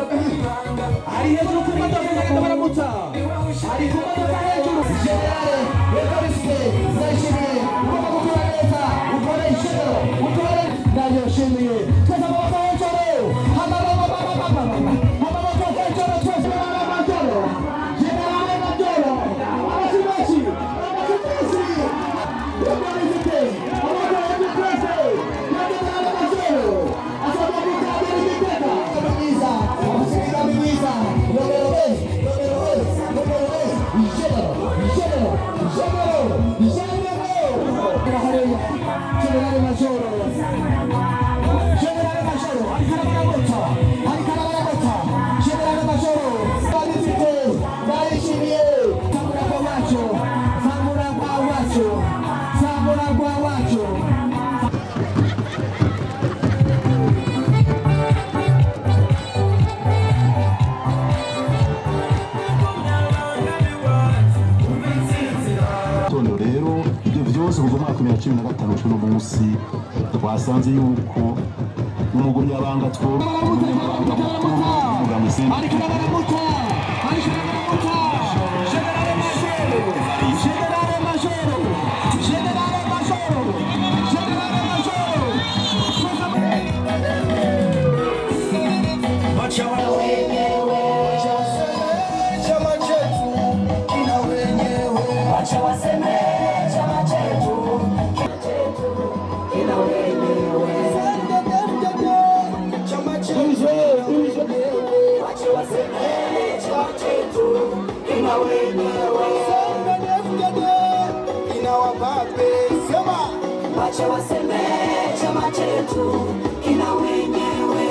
Ari hejuru ku modoka ndagenda baramutsa. Ari ku modoka hejuru. Generale, Evariste, Ndayishimiye, ugomba gukora neza, ukore ishero, ukore ndayishimiye. Twese amaboko hejuru. Amaboko hejuru, twese amajoro. Generale Majoro, abasigazi, abasigazi. Evariste, amaboko hejuru twese. Generale Majoro, asabwa kutabira igitego. Mwiza, umusirikare mwiza. Generale Majoro, Generale Majoro, Generale Majoro, Qualifique, Ndayishimiye, Samura kwa wacho, Samura kwa wacho, Samura kwa wacho. Rero ibyo byose kuva mwaka 2015 cyo munsi twasanze yuko umugumyabanga Wacha waseme chama chetu kina wenyewe.